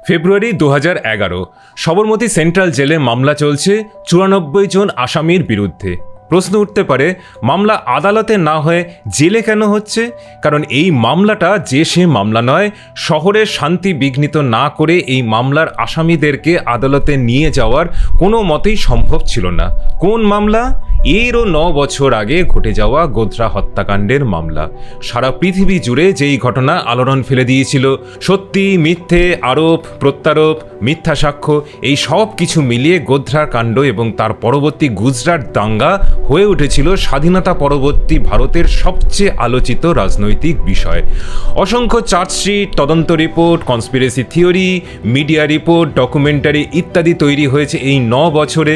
ফেব্রুয়ারি 2011 Sabarmati central জেলে মামলা চলছে 94 জন আসামির বিরুদ্ধে। প্রশ্ন উঠতে পারে, মামলা আদালতে না হয়ে জেলে কেন হচ্ছে? কারণ এই মামলাটা যে সে মামলা নয়। শহরের শান্তি বিঘ্নিত না করে এই মামলার আসামিদেরকে আদালতে নিয়ে যাওয়ার কোনো মতেই সম্ভব ছিল না। কোন মামলা? এরও 9 বছর আগে ঘটে যাওয়া গোধরা হত্যাকাণ্ডের মামলা। সারা পৃথিবী জুড়ে যেই ঘটনা আলোড়ন ফেলে দিয়েছিল, সত্যি মিথ্যে, আরোপ প্রত্যারোপ, মিথ্যা সাক্ষ্য, এই সব কিছু মিলিয়ে গোধরার কাণ্ড এবং তার পরবর্তী গুজরাট দাঙ্গা হয়ে উঠেছিল স্বাধীনতা পরবর্তী ভারতের সবচেয়ে আলোচিত রাজনৈতিক বিষয়। অসংখ্য চার্জশিট, তদন্ত report, conspiracy theory, media report, documentary ইত্যাদি তৈরি হয়েছে এই 9 বছরে।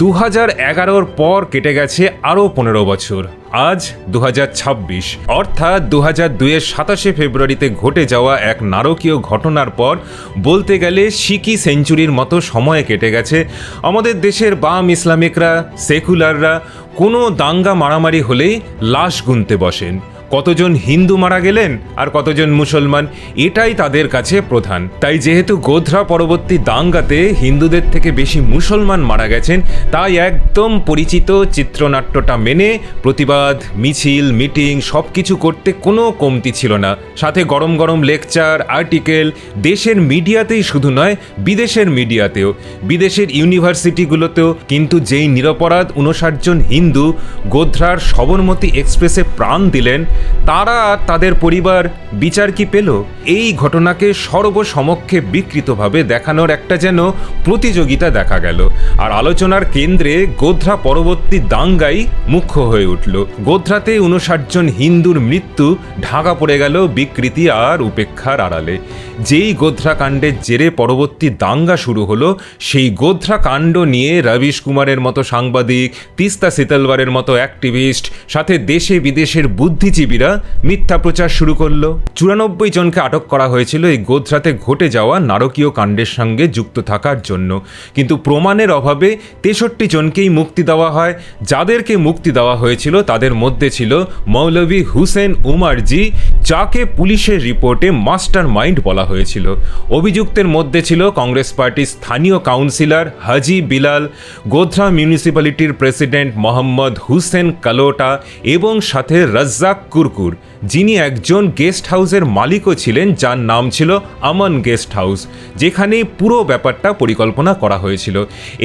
2011 পর কেটে গেছে আরও 15 বছর। আজ 2026, অর্থাৎ 2002-এর 27শে ফেব্রুয়ারিতে ঘটে যাওয়া এক নারকীয় ঘটনার পর বলতে গেলে সিকি সেঞ্চুরির মতো সময় কেটে গেছে। আমাদের দেশের বাম ইসলামিকরা, সেকুলাররা কোনো দাঙ্গা মারামারি হলেই লাশ গুনতে বসেন। কতজন হিন্দু মারা গেলেন আর কতজন মুসলমান, এটাই তাদের কাছে প্রধান। তাই যেহেতু গোধরা পরবর্তী দাঙ্গাতে হিন্দুদের থেকে বেশি মুসলমান মারা গেছেন, তাই একদম পরিচিত চিত্রনাট্যটা মেনে প্রতিবাদ, মিছিল, মিটিং সব কিছু করতে কোনো কমতি ছিল না। সাথে গরম গরম লেকচার, আর্টিকেল, দেশের মিডিয়াতেই শুধু নয়, বিদেশের মিডিয়াতেও, বিদেশের ইউনিভার্সিটিগুলোতেও। কিন্তু যেই নিরপরাধ 59 জন হিন্দু গোধরার সবরমতী এক্সপ্রেসে প্রাণ দিলেন, তারা তাদের পরিবার বিচার কি পেল? এই ঘটনাকে সর্বসমক্ষে বিকৃতভাবে দেখানোর একটা যেন প্রতিযোগিতা দেখা গেল। আর আলোচনার কেন্দ্রে গোধরা পরবর্তী দাঙ্গাই মুখ্য হয়ে উঠল। গোধরাতে 59 জন হিন্দুর মৃত্যু ঢাকা পড়ে গেল বিকৃতি আর উপেক্ষার আড়ালে। যেই গোধরা কাণ্ডের জেরে পরবর্তী দাঙ্গা শুরু হলো, সেই গোধরা কাণ্ড নিয়ে রবিশ কুমারের মতো সাংবাদিক, তিস্তা সিতলওয়ারের মতো অ্যাক্টিভিস্ট, সাথে দেশে বিদেশের বুদ্ধিজীবীরা মিথ্যা প্রচার শুরু করলো। 94 জনকে আটক করা হয়েছিল এই গোধরাতে ঘটে যাওয়া নারকীয় কাণ্ডের সঙ্গে যুক্ত থাকার জন্য। কিন্তু প্রমাণের অভাবে 63 জনকেই মুক্তি দেওয়া হয়। যাদেরকে মুক্তি দেওয়া হয়েছিল তাদের মধ্যে ছিল মৌলভী হুসেন উমারজি, যাকে পুলিশের রিপোর্টে মাস্টার মাইন্ড বলা হয়েছিল। অভিযুক্তের মধ্যে ছিল কংগ্রেস পার্টির স্থানীয় কাউন্সিলর হাজি বিলাল, গোধরা মিউনিসিপ্যালিটির প্রেসিডেন্ট মোহাম্মদ হুসেন কালোটা এবং সাথে রাজ্জাক কুরকুর, যিনি একজন গেস্ট হাউসের মালিকও ছিলেন, যার নাম ছিল আমান গেস্ট হাউস, যেখানে পুরো ব্যাপারটা পরিকল্পনা করা হয়েছিল।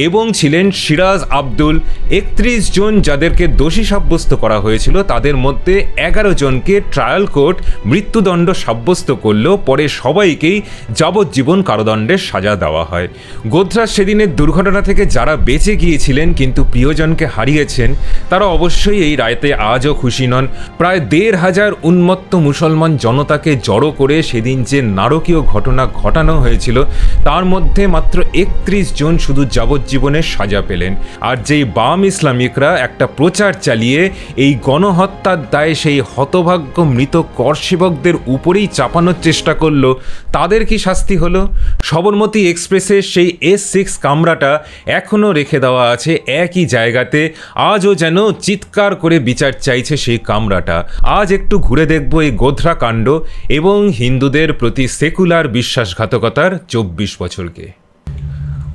এবং ছিলেন সিরাজ আব্দুল। 31 জন যাদেরকে দোষী সাব্যস্ত করা হয়েছিল, তাদের মধ্যে 11 জনকে ট্রায়াল কোর্ট মৃত্যুদণ্ড সাব্যস্ত করলেও পরে সবাইকেই যাবজ্জীবন কারাদণ্ডের সাজা দেওয়া হয়। গোধরার সেদিনের দুর্ঘটনা থেকে যারা বেঁচে গিয়েছিলেন কিন্তু প্রিয়জনকে হারিয়েছেন, তারা অবশ্যই এই রায়তে আজও খুশি নন। প্রায় 1,500 উন্মত্ত মুসলমান জনতাকে জড়ো করে সেদিন যে নারকীয় ঘটনা ঘটানো হয়েছিল, তার মধ্যে মাত্র 31 জন শুধু যাবজ্জীবনের সাজা পেলেন। আর যেই বাম ইসলামিকরা একটা প্রচার চালিয়ে এই গণহত্যার দায়ে সেই হতভাগ্য মৃত করসেবকদের উপরেই চাপানোর চেষ্টা করলো, তাদের কি শাস্তি হলো? সবরমতী এক্সপ্রেসের সেই S6 কামরাটা এখনও রেখে দেওয়া আছে একই জায়গাতে। আজও যেন চিৎকার করে বিচার চাইছে সেই কামরাটা। আজ একটু ঘুরে দেখব এই গোধরা কাণ্ড এবং হিন্দুদের প্রতি সেকুলার বিশ্বাসঘাতকতার 24 বছরকে।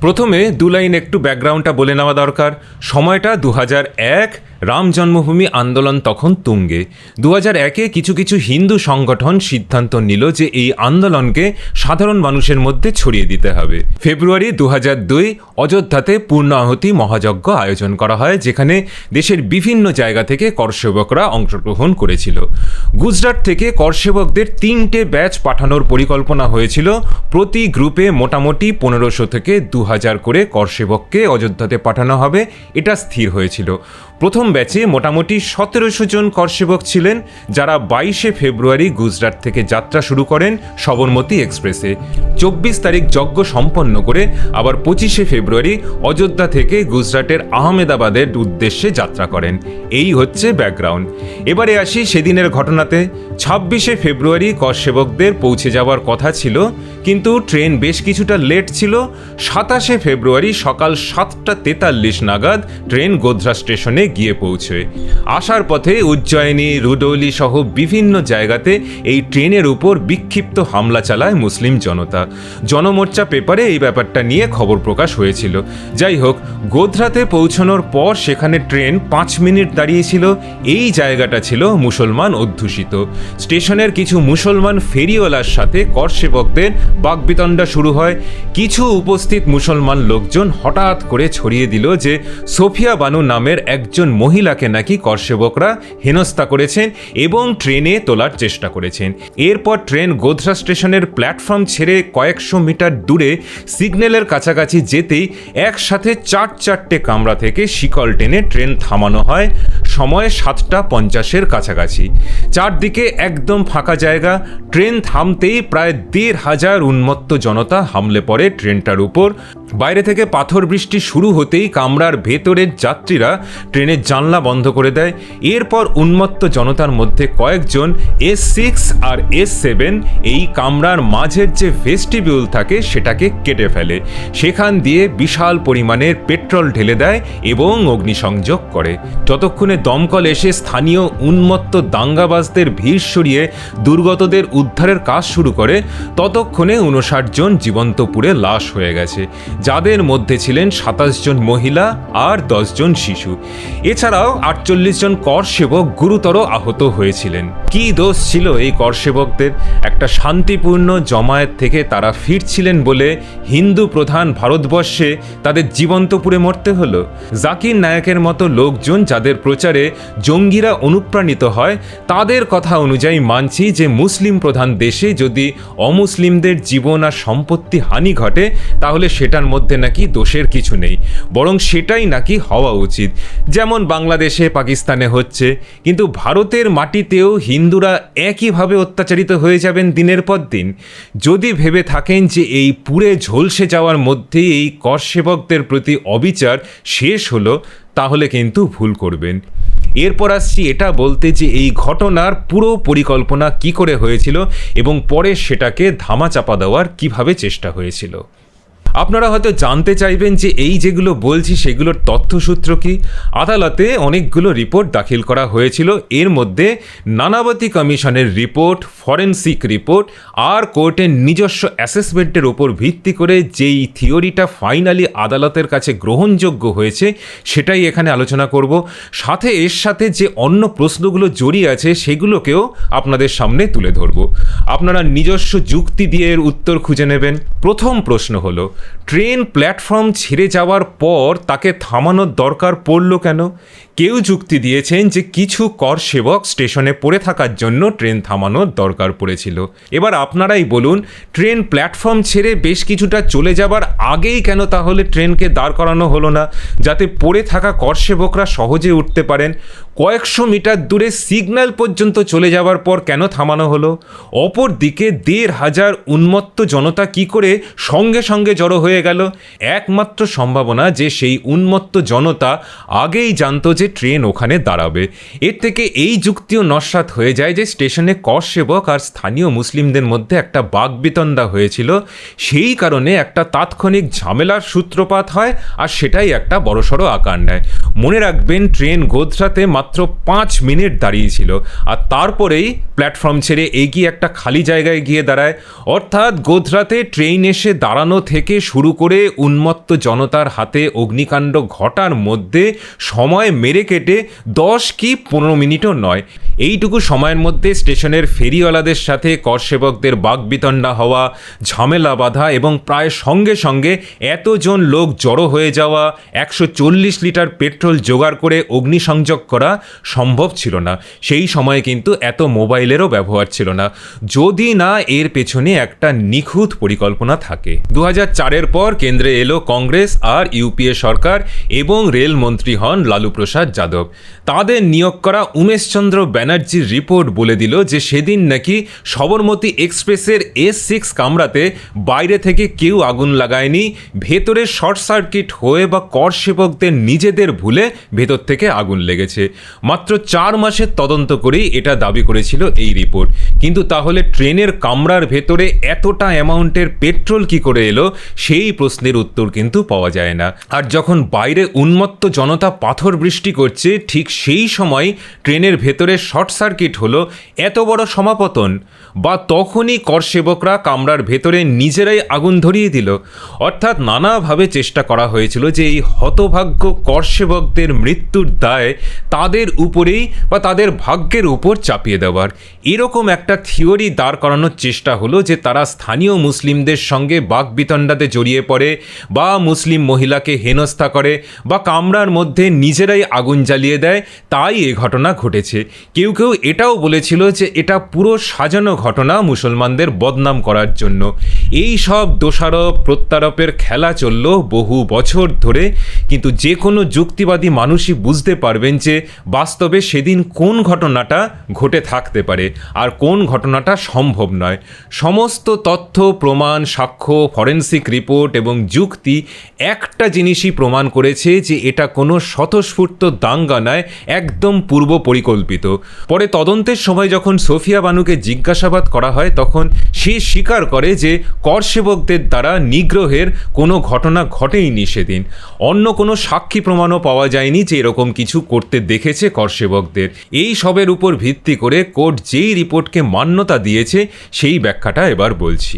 প্রথমে 2 লাইন একটু ব্যাকগ্রাউন্ডটা বলে নেওয়া দরকার। সময়টা 2001, রাম জন্মভূমি আন্দোলন তখন তুঙ্গে। 2001-এ কিছু কিছু হিন্দু সংগঠন সিদ্ধান্ত নিল যে এই আন্দোলনকে সাধারণ মানুষের মধ্যে ছড়িয়ে দিতে হবে। ফেব্রুয়ারি 2002 অযোধ্যাতে পূর্ণ আহুতি মহাযজ্ঞ আয়োজন করা হয়, যেখানে দেশের বিভিন্ন জায়গা থেকে করসেবকরা অংশগ্রহণ করেছিল। গুজরাট থেকে করসেবকদের 3টে ব্যাচ পাঠানোর পরিকল্পনা হয়েছিল। প্রতি গ্রুপে মোটামুটি 1500 থেকে 2000 করে করসেবককে অযোধ্যাতে পাঠানো হবে, এটা স্থির হয়েছিল। প্রথম ব্যাচে মোটামুটি 1700 জন করসেবক ছিলেন, যারা 22শে ফেব্রুয়ারি গুজরাট থেকে যাত্রা শুরু করেন সবরমতী এক্সপ্রেসে। 24 তারিখ যজ্ঞ সম্পন্ন করে আবার 25শে ফেব্রুয়ারি অযোধ্যা থেকে গুজরাটের আহমেদাবাদের উদ্দেশ্যে যাত্রা করেন। এই হচ্ছে ব্যাকগ্রাউন্ড। এবারে আসি সেদিনের ঘটনাতে। 26শে ফেব্রুয়ারি করসেবকদের পৌঁছে যাওয়ার কথা ছিল, কিন্তু ট্রেন বেশ কিছুটা লেট ছিল। 27শে ফেব্রুয়ারি সকাল 7:43 নাগাদ ট্রেন গোধরা স্টেশনে গিয়ে পৌঁছয়। আসার পথে উজ্জয়িনী, রুডৌলি সহ বিভিন্ন জায়গাতে এই ট্রেনের উপর বিক্ষিপ্ত হামলা চালায় মুসলিম জনতা। জনমোর্চা পেপারে এই ব্যাপারটা নিয়ে খবর প্রকাশ হয়েছিল। যাই হোক, গোধরাতে পৌঁছানোর পর সেখানে ট্রেন 5 মিনিট দাঁড়িয়েছিল। এই জায়গাটা ছিল মুসলমান অধ্যুষিত। স্টেশনের কিছু মুসলমান ফেরিওয়ালার সাথে করসেবকদের বাকবিতণ্ডা শুরু হয়। কিছু উপস্থিত মুসলমান লোকজন হঠাৎ করে ছড়িয়ে দিল যে সোফিয়া বানু নামের একজন মহিলাকে নাকি করসেবকরা হেনস্থা করেছেন এবং ট্রেনে তোলার চেষ্টা করেছেন। এরপর ট্রেন গোধরা স্টেশনের প্ল্যাটফর্ম ছেড়ে কয়েকশো মিটার দূরে সিগন্যালের কাছাকাছি যেতেই একসাথে 4-4টে কামরা থেকে শিকল টেনে ট্রেন থামানো হয়। সময় 7:50-এর কাছাকাছি। চারদিকে একদম ফাঁকা জায়গা। ট্রেন থামতেই প্রায় 1,500 উন্মত্ত জনতা হামলে পড়ে ট্রেনটার উপর। বাইরে থেকে পাথর বৃষ্টি শুরু হতেই কামরার ভেতরের যাত্রীরা ট্রেনের জানলা বন্ধ করে দেয়। এরপর উন্মত্ত জনতার মধ্যে কয়েকজন S6 আর S7 এই কামরার মাঝের যে ভেস্টিবিউল থাকে সেটাকে কেটে ফেলে। সেখান দিয়ে বিশাল পরিমাণের পেট্রোল ঢেলে দেয় এবং অগ্নিসংযোগ করে। যতক্ষণে দমকল এসে স্থানীয় উন্মত্ত দাঙ্গাবাজদের ভিড় সরিয়ে দুর্গতদের উদ্ধারের কাজ শুরু করে, ততক্ষণে 59 জন জীবন্ত পুড়ে লাশ হয়ে গেছে, যাদের মধ্যে ছিলেন 27 জন মহিলা আর 10 জন শিশু। এছাড়াও 48 জন করসেবক গুরুতর আহত হয়েছিলেন। কি দোষ ছিল এই করসেবকদের? একটা শান্তিপূর্ণ জমায়েত থেকে তারা ফিরছিলেন বলে হিন্দু প্রধান ভারতবর্ষে তাদের জীবন্ত পুড়ে মরতে হলো। জাকির নায়েকের মতো লোকজন যাদের প্রচারে জঙ্গিরা অনুপ্রাণিত হয়, তাদের কথা অনুযায়ী মানছি যে মুসলিম প্রধান দেশে যদি অমুসলিমদের জীবন আর সম্পত্তি হানি ঘটে তাহলে সেটার মধ্যে নাকি দোষের কিছু নেই, বরং সেটাই নাকি হওয়া উচিত, যেমন বাংলাদেশে পাকিস্তানে হচ্ছে। কিন্তু ভারতের মাটিতেও হিন্দুরা একইভাবে অত্যাচারিত হয়ে যাবেন দিনের পর দিন। যদি ভেবে থাকেন যে এই পুড়ে ঝলসে যাওয়ার মধ্যেই এই করসেবকদের প্রতি অবিচার শেষ হলো, তাহলে কিন্তু ভুল করবেন। এরপর আসছি এটা বলতে যে এই ঘটনার পুরো পরিকল্পনা কি করে হয়েছিল এবং পরে সেটাকে ধামাচাপা দেওয়ার কিভাবে চেষ্টা হয়েছিল। আপনারা হয়তো জানতে চাইবেন যে এই যেগুলো বলছি সেগুলোর তথ্যসূত্র কি। আদালতে অনেকগুলো রিপোর্ট দাখিল করা হয়েছিল। এর মধ্যে নানাবতী কমিশনের রিপোর্ট, ফরেনসিক রিপোর্ট আর কোর্টের নিজস্ব অ্যাসেসমেন্টের ওপর ভিত্তি করে যেই থিওরিটা ফাইনালি আদালতের কাছে গ্রহণযোগ্য হয়েছে সেটাই এখানে আলোচনা করব। সাথে এর সাথে যে অন্য প্রশ্নগুলো জড়িয়ে আছে সেগুলোকেও আপনাদের সামনে তুলে ধরব। আপনারা নিজস্ব যুক্তি দিয়ে এর উত্তর খুঁজে নেবেন। প্রথম প্রশ্ন হলো, ট্রেন প্ল্যাটফর্ম ছেড়ে যাওয়ার পর তাকে থামানোর দরকার পড়ল কেন? কেউ যুক্তি দিয়েছেন যে কিছু করসেবক স্টেশনে পড়ে থাকার জন্য ট্রেন থামানোর দরকার পড়েছিল। এবার আপনারাই বলুন, ট্রেন প্ল্যাটফর্ম ছেড়ে বেশ কিছুটা চলে যাবার আগেই কেন তাহলে ট্রেনকে দাঁড় করানো হলো না, যাতে পড়ে থাকা করসেবকরা সহজে উঠতে পারেন? কয়েকশো মিটার দূরে সিগন্যাল পর্যন্ত চলে যাওয়ার পর কেন থামানো হলো? অপর দিকে 1,500 উন্মত্ত জনতা কি করে সঙ্গে সঙ্গে জড়ো হয়ে গেল? একমাত্র সম্ভাবনা যে সেই উন্মত্ত জনতা আগেই জানতো যে ট্রেন ওখানে দাঁড়াবে। এর থেকে এই যুক্তিও নস্যাৎ হয়ে যায় যে স্টেশনে করসেবক আর স্থানীয় মুসলিমদের মধ্যে একটা বাকবিতণ্ডা হয়েছিল, সেই কারণে একটা তাৎক্ষণিক ঝামেলার সূত্রপাত হয় আর সেটাই একটা বড়সড় আকার নেয়। মনে রাখবেন, ট্রেন গোধরাতে মাত্র 5 মিনিট দাঁড়িয়েছিল আর তারপরেই প্ল্যাটফর্ম ছেড়ে এগিয়ে একটা খালি জায়গায় গিয়ে দাঁড়ায়। অর্থাৎ গোধরাতে ট্রেন এসে দাঁড়ানো থেকে শুরু করে উন্মত্ত জনতার হাতে অগ্নিকাণ্ড ঘটার মধ্যে সময় মেরে কেটে 10 কি 15 মিনিটও নয়। এইটুকু সময়ের মধ্যে স্টেশনের ফেরিওয়ালাদের সাথে করসেবকদের বাকবিতণ্ডা হওয়া, ঝামেলা বাঁধা এবং প্রায় সঙ্গে সঙ্গে এতজন লোক জড়ো হয়ে যাওয়া, 140 লিটার পেট্রোল জোগাড় করে অগ্নিসংযোগ করা সম্ভব ছিল না। সেই সময়ে কিন্তু এত মোবাইলেরও ব্যবহার ছিল না, যদি না এর পেছনে একটা নিখুঁত পরিকল্পনা থাকে। 2004-এর পর কেন্দ্রে এলো কংগ্রেস আর ইউপিএ সরকার এবং রেলমন্ত্রী হন লালু প্রসাদ যাদব। তাদের নিয়োগ করা উমেশচন্দ্র ব্যানার্জির রিপোর্ট বলে দিল যে সেদিন নাকি সবরমতী এক্সপ্রেসের S6 কামরাতে বাইরে থেকে কেউ আগুন লাগায়নি, ভেতরে শর্ট সার্কিট হয়ে বা করসেবকদের নিজেদের ভুলে ভেতর থেকে আগুন লেগেছে। মাত্র 4 মাসের তদন্ত করেই এটা দাবি করেছিল এই রিপোর্ট। কিন্তু তাহলে ট্রেনের কামরার ভেতরে এতটা অ্যামাউন্টের পেট্রোল কি করে এলো, সেই প্রশ্নের উত্তর কিন্তু পাওয়া যায় না। আর যখন বাইরে উন্মত্ত জনতা পাথর বৃষ্টি করছে, ঠিক সেই সময় ট্রেনের ভেতরে শর্ট সার্কিট হলো, এত বড় সমাপতন? বা তখনই করসেবকরা কামরার ভেতরে নিজেরাই আগুন ধরিয়ে দিল? অর্থাৎ নানাভাবে চেষ্টা করা হয়েছিল যে এই হতভাগ্য করসেবকদের মৃত্যুর দায় তাদের উপরেই বা তাদের ভাগ্যের উপর চাপিয়ে দেওয়ার। এরকম একটা থিওরি দাঁড় করানোর চেষ্টা হলো যে তারা স্থানীয় মুসলিমদের সঙ্গে বাকবিতণ্ডাতে জড়িয়ে পড়ে, বা মুসলিম মহিলাকে হেনস্থা করে, বা কামরার মধ্যে নিজেরাই আগুন জ্বালিয়ে দেয়, তাই এ ঘটনা ঘটেছে। কেউ কেউ এটাও বলেছিল যে এটা পুরো সাজানো ঘটনা মুসলমানদের বদনাম করার জন্য। এই সব দোষারোপ প্রত্যারোপের খেলা চলল বহু বছর ধরে, কিন্তু যে কোনো যুক্তিবাদী মানুষই বুঝতে পারবেন যে বাস্তবে সেদিন কোন ঘটনাটা ঘটে থাকতে পারে আর কোন ঘটনাটা সম্ভব নয়। সমস্ত তথ্য, প্রমাণ, সাক্ষ্য, ফরেনসিক রিপোর্ট এবং যুক্তি একটা জিনিসই প্রমাণ করেছে যে এটা কোনো স্বতঃস্ফূর্ত দাঙ্গা নয়, একদম পূর্ব পরিকল্পিত। পরে তদন্তের সময় যখন সোফিয়া বানুকে জিজ্ঞাসাবাদ করা হয়, তখন সে স্বীকার করে যে করসেবকদের দ্বারা নিগ্রহের কোনো ঘটনা ঘটেইনি সেদিন। অন্য কোনো সাক্ষী প্রমাণও পাওয়া যায়নি যে এরকম কিছু করতে দেখেছে করসেবকদের। এই সবের উপর ভিত্তি করে কোর্ট যেই রিপোর্টকে মান্যতা দিয়েছে সেই ব্যাখ্যাটা এবার বলছি।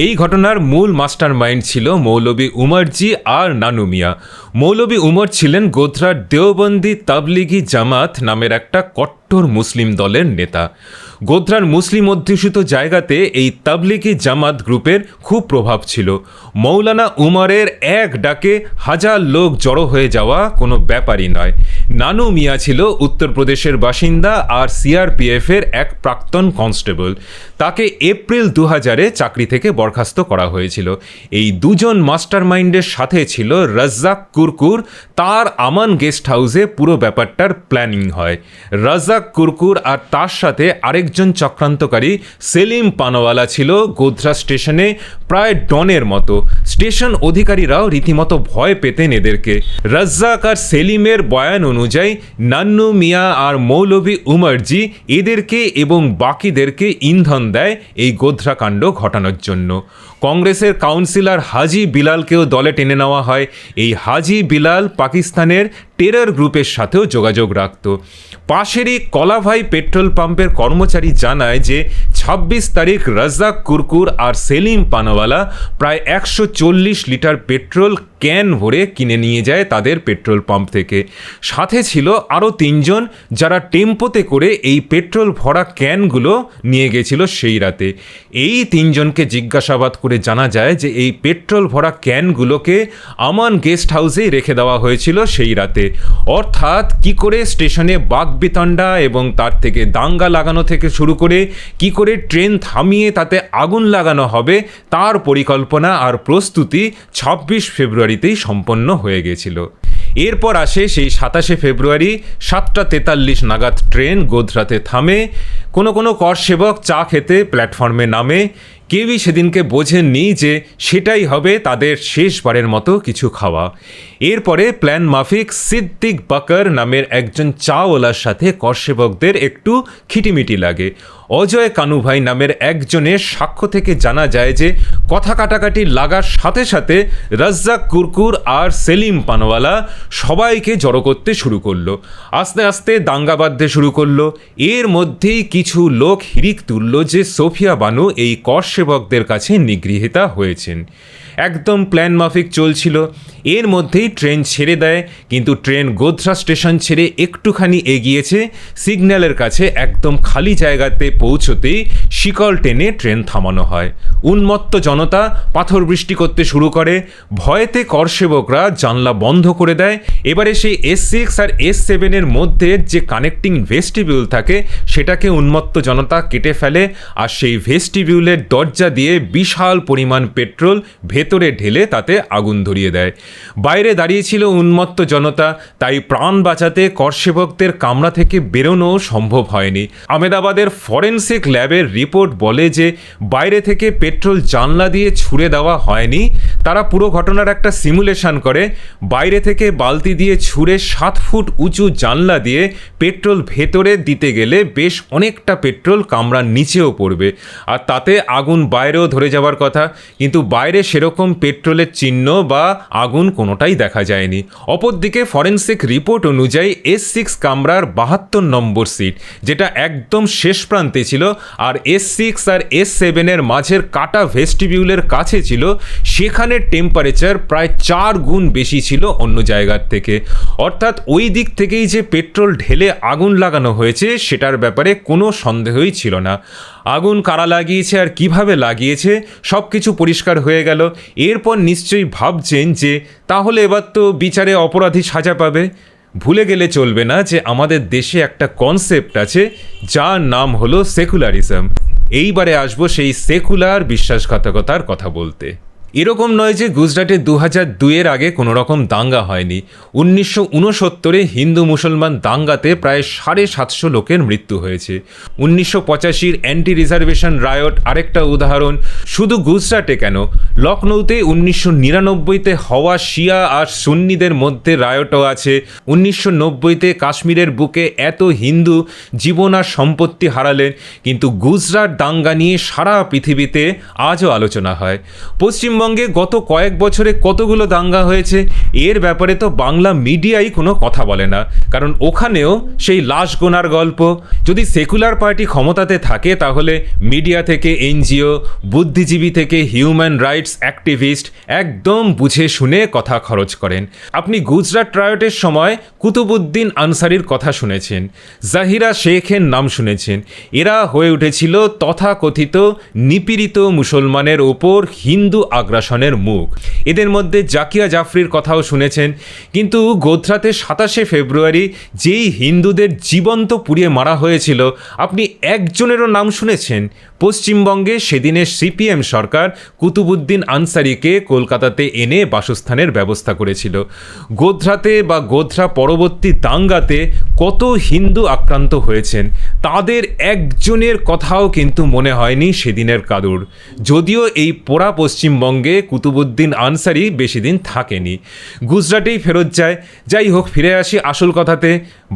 এই ঘটনার মূল মাস্টার মাইন্ড ছিল মৌলভী উমরজি আর নানু মিয়া। মৌলভী উমর ছিলেন গোধরার দেওবন্দি তাবলিগি জামাত নামের একটা কট্টর মুসলিম দলের নেতা। গোধরার মুসলিম অধ্যুষিত জায়গাতে এই তাবলিগি জামাত গ্রুপের খুব প্রভাব ছিল। মৌলানা উমরের এক ডাকে হাজার লোক জড়ো হয়ে যাওয়া কোনো ব্যাপারই নয়। নানু মিয়া ছিল উত্তরপ্রদেশের বাসিন্দা আর সিআরপিএফের এক প্রাক্তন কনস্টেবল। তাকে এপ্রিল 2000-এ চাকরি থেকে বরখাস্ত করা হয়েছিল। এই দুজন মাস্টার মাইন্ডের সাথে ছিল রাজ্জাক কুরকুর। তার আমান গেস্ট হাউসে পুরো ব্যাপারটার প্ল্যানিং হয়। রাজ্জাক কুরকুর আর তার সাথে আরেকজন চক্রান্তকারী সেলিম পানওয়ালা ছিল গোধরা স্টেশনে প্রায় ডনের মতো। স্টেশন অধিকারীরাও রীতিমতো ভয় পেতেন এদেরকে। রাজ্জাক আর সেলিমের বয়ান অনুযায়ী নান্নু মিয়া আর মৌলভী উমরজি এদেরকে এবং বাকিদেরকে ইন্ধন দেয় এই গোধরা কাণ্ড ঘটানোর জন্য। কংগ্রেসের কাউন্সিলর হাজি বিলালকেও দলে টেনে নেওয়া হয়। এই হাজি বিলাল পাকিস্তানের টেরর গ্রুপের সাথেও যোগাযোগ রাখত। পাশেরই কলাভাই পেট্রোল পাম্পের কর্মচারী জানায় যে 26 তারিখ রাজ্জাক কুরকুর আর সেলিম পানওয়ালা প্রায় 140 লিটার পেট্রোল ক্যান ভরে কিনে নিয়ে যায় তাদের পেট্রোল পাম্প থেকে। সাথে ছিল আরও 3 জন যারা টেম্পোতে করে এই পেট্রোল ভরা ক্যানগুলো নিয়ে গেছিল সেই রাতে। এই 3 জনকে জিজ্ঞাসাবাদ করে জানা যায় যে এই পেট্রোল ভরা ক্যানগুলোকে আমান গেস্ট হাউসেই রেখে দেওয়া হয়েছিল সেই রাতে। অর্থাৎ কি করে স্টেশনে বাকবিতণ্ডা এবং তার থেকে দাঙ্গা লাগানো থেকে শুরু করে কি করে ট্রেন থামিয়ে তাতে আগুন লাগানো হবে তার পরিকল্পনা আর প্রস্তুতি 26 ফেব্রুয়ারিতেই সম্পন্ন হয়ে গেছিল। এরপর আসে সেই 27শে ফেব্রুয়ারি 7:43 নাগাদ ট্রেন গোধরাতে থামে। কোনো কোনো করসেবক চা খেতে প্ল্যাটফর্মে নামে। কেউই সেদিনকে বোঝেননি যে সেটাই হবে তাদের শেষবারের মতো কিছু খাওয়া। এরপরে প্ল্যান মাফিক সিদ্দিক বাকর নামের একজন চাওয়ালার সাথে করসেবকদের একটু খিটিমিটি লাগে। অজয় কানুভাই নামের একজনের সাক্ষ্য থেকে জানা যায় যে কথা কাটাকাটি লাগার সাথে সাথে রাজ্জাক কুরকুর আর সেলিম পানওয়ালা সবাইকে জড়ো করতে শুরু করলো। আস্তে আস্তে দাঙ্গা বাঁধতে শুরু করলো। এর মধ্যেই কিছু লোক হিড়িক তুলল যে সোফিয়া বানু এই করসেবকদের কাছে নিগৃহীতা হয়েছেন। একদম প্ল্যান মাফিক চলছিল। এর মধ্যেই ট্রেন ছেড়ে দেয়, কিন্তু ট্রেন গোধরা স্টেশন ছেড়ে একটুখানি এগিয়েছে। সিগন্যালের কাছে একদম খালি জায়গাতে পৌঁছতেই শিকল টেনে ট্রেন থামানো হয়। উন্মত্ত জনতা পাথর বৃষ্টি করতে শুরু করে। ভয়েতে করসেবকরা জানলা বন্ধ করে দেয়। এবারে সেই S6 আর S7-এর মধ্যে যে কানেক্টিং ভেস্টিবিউল থাকে সেটাকে উন্মত্ত জনতা কেটে ফেলে, আর সেই ভেস্টিবিউলের দরজা দিয়ে বিশাল পরিমাণ পেট্রোল ভেতরে ঢেলে তাতে আগুন ধরিয়ে দেয়। বাইরে দাঁড়িয়েছিল উন্মত্ত জনতা, তাই প্রাণ বাঁচাতে করসেবকদের কামরা থেকে বেরোনোও সম্ভব হয়নি। আহমেদাবাদের ফরেনসিক ল্যাবের রিপোর্ট বলে যে বাইরে থেকে পেট্রোল জানলা দিয়ে ছুড়ে দেওয়া হয়নি, তারা পুরো ঘটনার একটা সিমুলেশন করে, বাইরে থেকে বালতি দিয়ে ছুঁড়ে 7 ফুট উঁচু জানলা দিয়ে পেট্রোল ভেতরে দিতে গেলে বেশ অনেকটা পেট্রোল কামরার নিচেও পড়বে, আর তাতে আগুন বাইরেও ধরে যাওয়ার কথা, কিন্তু বাইরে সেরকম পেট্রোলের চিহ্ন বা আগুন কোনোটাই দেখা যায়নি। অপরদিকে ফরেন্সিক রিপোর্ট অনুযায়ী S6 কামরার 72 নম্বর সিট, যেটা একদম শেষ প্রান্তে ছিল, আর S6 আর S7 এর মাঝের কাটা ভেস্টিবিউলের কাছে ছিল, সেখানে টেম্পারেচার প্রায় 4 গুণ বেশি ছিল অন্য জায়গার থেকে। অর্থাৎ ওই দিক থেকেই যে পেট্রোল ঢেলে আগুন লাগানো হয়েছে সেটার ব্যাপারে কোনো সন্দেহই ছিল না। আগুন কারা লাগিয়েছে আর কিভাবে লাগিয়েছে সব কিছু পরিষ্কার হয়ে গেল। এরপর নিশ্চয়ই ভাবছেন যে তাহলে এবার তো বিচারে অপরাধী সাজা পাবে। ভুলে গেলে চলবে না যে আমাদের দেশে একটা কনসেপ্ট আছে যার নাম হলো সেকুলারিজম। এইবারে আসবো সেই সেকুলার বিশ্বাসঘাতকতার কথা বলতে। এরকম নয় যে গুজরাটে 2002-এর আগে কোনো রকম দাঙ্গা হয়নি। 1969-এ হিন্দু মুসলমান দাঙ্গাতে প্রায় 750 লোকের মৃত্যু হয়েছে। 1985-র অ্যান্টি রিজার্ভেশন রায়ট আরেকটা উদাহরণ। শুধু গুজরাটে কেন, লখনৌতে 1999-তে হওয়া শিয়া আর সুন্নিদের মধ্যে রায়টও আছে। 1990-তে কাশ্মীরের বুকে এত হিন্দু জীবন আর সম্পত্তি হারালেন, কিন্তু গুজরাট দাঙ্গা নিয়ে সারা পৃথিবীতে আজও আলোচনা হয়। পশ্চিমবঙ্গে গত কয়েক বছরে কতগুলো দাঙ্গা হয়েছে, এর ব্যাপারে তো বাংলা মিডিয়াই কোনো কথা বলে না, কারণ ওখানেও সেই লাশ গোনার গল্প। যদি সেকুলার পার্টি ক্ষমতাতে থাকে তাহলে মিডিয়া থেকে এনজিও, বুদ্ধিজীবী থেকে হিউম্যান রাইটস অ্যাক্টিভিস্ট একদম বুঝে শুনে কথা খরচ করেন। আপনি গুজরাট রায়টের সময় কুতুবুদ্দিন আনসারির কথা শুনেছেন, জাহিরা শেখের নাম শুনেছেন। এরা হয়ে উঠেছিল তথাকথিত নিপীড়িত মুসলমানের ওপর হিন্দু আগ্রাসনের মুখ। এদের মধ্যে জাকিয়া জাফরির কথাও শুনেছেন। কিন্তু গোধরাতে 27শে ফেব্রুয়ারি যেই হিন্দুদের জীবন্ত পুড়িয়ে মারা হয়েছিল, আপনি একজনেরও নাম শুনেছেন? পশ্চিমবঙ্গে সেদিনের সিপিএম সরকার কুতুবুদ্দিন আনসারিকে কলকাতাতে এনে বাসস্থানের ব্যবস্থা করেছিল। গোধরাতে বা গোধরা পরবর্তী দাঙ্গাতে কত হিন্দু আক্রান্ত হয়েছেন, তাদের একজনের কথাও কিন্তু মনে হয়নি সেদিনের কাদুর। যদিও এই পোড়া পশ্চিমবঙ্গে কুতুবুদ্দিন আনসারি বেশি দিন থাকেনি, গুজরাটেই ফেরত যায়। যাই হোক, ফিরে আসি আসল কথাতে।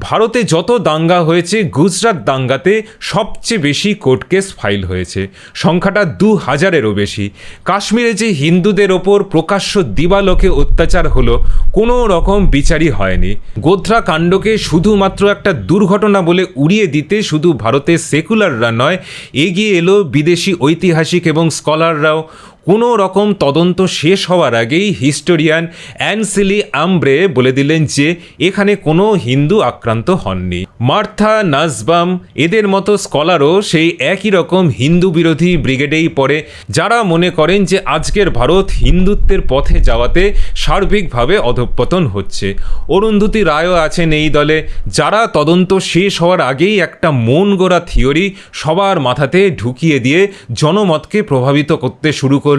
ভারতে যত দাঙ্গা হয়েছে, গুজরাট দাঙ্গাতে সবচেয়ে বেশি কোর্ট কেস ফাইল হয়েছে, সংখ্যাটা 2000-এরও বেশি। কাশ্মীরে যে হিন্দুদের ওপর প্রকাশ্য দিবালোকে অত্যাচার হলো, কোনো রকম বিচারই হয়নি। গোধরা কাণ্ডকে শুধুমাত্র একটা দুর্ঘটনা বলে উড়িয়ে দিতে শুধু ভারতের সেকুলাররা নয়, এগিয়ে এলো বিদেশি ঐতিহাসিক এবং স্কলাররাও। কোনো রকম তদন্ত শেষ হওয়ার আগেই হিস্টোরিয়ান অ্যানসেলি আমব্রে বলে দিলেন যে এখানে কোনো হিন্দু আক্রান্ত হননি। মার্থা নাজবাম এদের মতো স্কলারও সেই একই রকম হিন্দু বিরোধী ব্রিগেডেই পড়ে, যারা মনে করেন যে আজকের ভারত হিন্দুত্বের পথে যাওয়াতে সার্বিকভাবে অধঃপতন হচ্ছে। অরুন্ধতী রায়ও আছেন এই দলে, যারা তদন্ত শেষ হওয়ার আগেই একটা মন গড়া থিওরি সবার মাথাতে ঢুকিয়ে দিয়ে জনমতকে প্রভাবিত করতে শুরু করল।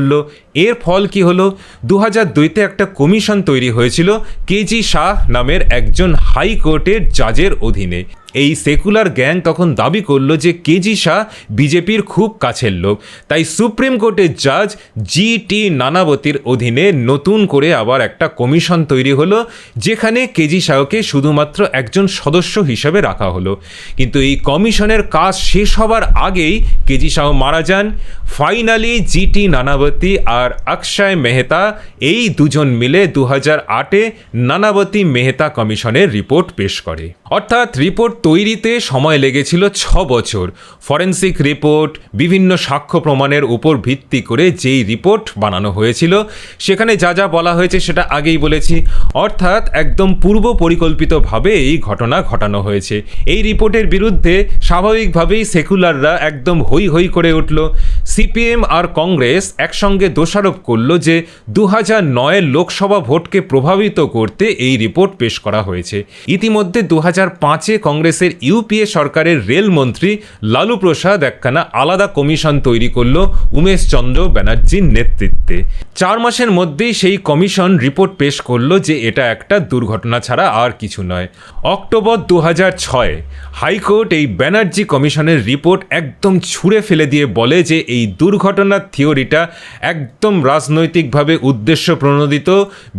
এর ফল কি হলো? 2002-তে একটা কমিশন তৈরি হয়েছিল কেজি শাহ নামের একজন হাইকোর্টের জাজের অধীনে। এই সেকুলার গ্যাং তখন দাবি করল যে কেজি শাহ বিজেপির খুব কাছের লোক, তাই সুপ্রিম কোর্টের জাজ জি.টি. নানাবতীর অধীনে নতুন করে আবার একটা কমিশন তৈরি হলো, যেখানে কেজি শাহকে শুধুমাত্র একজন সদস্য হিসেবে রাখা হলো। কিন্তু এই কমিশনের কাজ শেষ হবার আগেই কেজি শাহ মারা যান। Finally G T. নানাবতী আর অক্ষয় মেহতা এই দুজন মিলে 2008-এ নানাবতী মেহতা কমিশনের রিপোর্ট পেশ করে। অর্থাৎ রিপোর্ট তৈরিতে সময় লেগেছিল 6 বছর। ফরেন্সিক রিপোর্ট, বিভিন্ন সাক্ষ্য প্রমাণের উপর ভিত্তি করে যেই রিপোর্ট বানানো হয়েছিল, সেখানে যা যা বলা হয়েছে সেটা আগেই বলেছি। অর্থাৎ একদম পূর্ব পরিকল্পিতভাবে এই ঘটনা ঘটানো হয়েছে। এই রিপোর্টের বিরুদ্ধে স্বাভাবিকভাবেই সেকুলাররা একদম হৈ হৈ করে উঠল। সিপিএম আর কংগ্রেস একসঙ্গে দোষারোপ করল যে 2009-এর লোকসভা ভোটকে প্রভাবিত করতে এই রিপোর্ট পেশ করা হয়েছে। ইতিমধ্যে 2005-এ কংগ্রেসের ইউপিএ সরকারের রেলমন্ত্রী লালু প্রসাদ একখানা আলাদা কমিশন তৈরি করল উমেশ চন্দ্র ব্যানার্জির নেতৃত্বে। 4 মাসের মধ্যেই সেই কমিশন রিপোর্ট পেশ করল যে এটা একটা দুর্ঘটনা ছাড়া আর কিছু নয়। অক্টোবর 2006 হাইকোর্ট এই ব্যানার্জি কমিশনের রিপোর্ট একদম ছুঁড়ে ফেলে দিয়ে বলে যে এই দুর্ঘটনার থিওরিটা একদম রাজনৈতিকভাবে উদ্দেশ্য প্রণোদিত,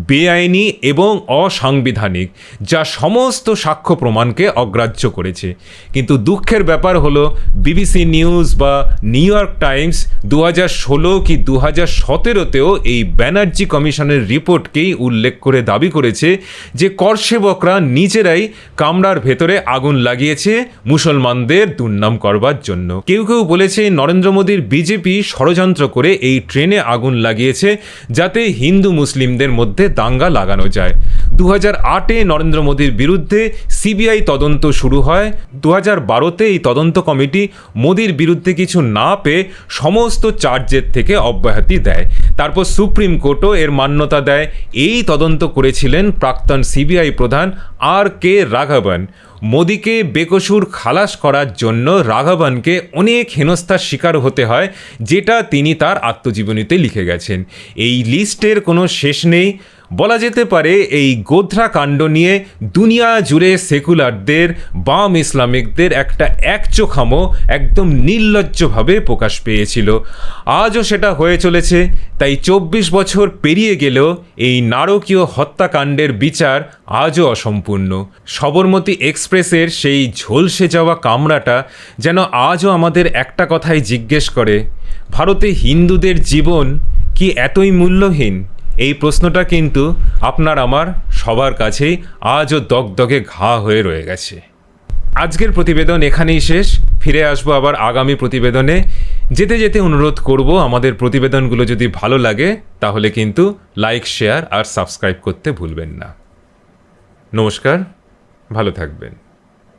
বেআইনি এবং অসাংবিধানিক, যা সমস্ত সাক্ষ্য প্রমাণকে অগ্রাহ্য করেছে। কিন্তু দুঃখের ব্যাপার হলো বিবিসি নিউজ বা নিউ ইয়র্ক টাইমস 2016 কি 2017তেও এই ব্যানার্জি কমিশনের রিপোর্টকেই উল্লেখ করে দাবি করেছে যে করসেবকরা নিজেরাই কামরার ভেতরে আগুন লাগিয়েছে মুসলমানদের দুর্নাম করবার জন্য। কেউ কেউ বলেছে নরেন্দ্র মোদীর বিজেপি ষড়যন্ত্র করে এই ট্রেনে আগুন লাগিয়েছে যাতে হিন্দু মুসলিমদের মধ্যে দাঙ্গা লাগানো যায়। 2008-এ নরেন্দ্র মোদীর বিরুদ্ধে সিবিআই তদন্ত শুরু হয়। 2012-তে এই তদন্ত কমিটি মোদীর বিরুদ্ধে কিছু না পেয়ে সমস্ত চার্জের থেকে অব্যাহতি দেয়। তারপর সুপ্রিম কোর্টও এর মান্যতা দেয়। এই তদন্ত করেছিলেন প্রাক্তন সিবিআই প্রধান আর.কে রাঘবন। মোদীকে বেকসুর খালাস করার জন্য রাঘবনকে অনেক হেনস্থার শিকার হতে হয়, যেটা তিনি তার আত্মজীবনীতে লিখে গেছেন। এই লিস্টের কোনো শেষ নেই। বলা যেতে পারে এই গোধরা কাণ্ড নিয়ে দুনিয়া জুড়ে সেকুলারদের, বাম ইসলামিকদের একটা একচোখামো একদম নির্লজ্জভাবে প্রকাশ পেয়েছিল। আজও সেটা হয়ে চলেছে। তাই 24 বছর পেরিয়ে গেলেও এই নারকীয় হত্যাকাণ্ডের বিচার আজও অসম্পূর্ণ। সবরমতী এক্সপ্রেসের সেই ঝলসে যাওয়া কামরাটা যেন আজও আমাদের একটা কথাই জিজ্ঞেস করে, ভারতে হিন্দুদের জীবন কি এতই মূল্যহীন? এই প্রশ্নটা কিন্তু আপনার আমার সবার কাছেই আজও দগদগে ঘা হয়ে রয়ে গেছে। আজকের প্রতিবেদন এখানেই শেষ। ফিরে আসবো আবার আগামী প্রতিবেদনে। যেতে যেতে অনুরোধ করব, আমাদের প্রতিবেদনগুলো যদি ভালো লাগে তাহলে কিন্তু লাইক, শেয়ার আর সাবস্ক্রাইব করতে ভুলবেন না। নমস্কার, ভালো থাকবেন।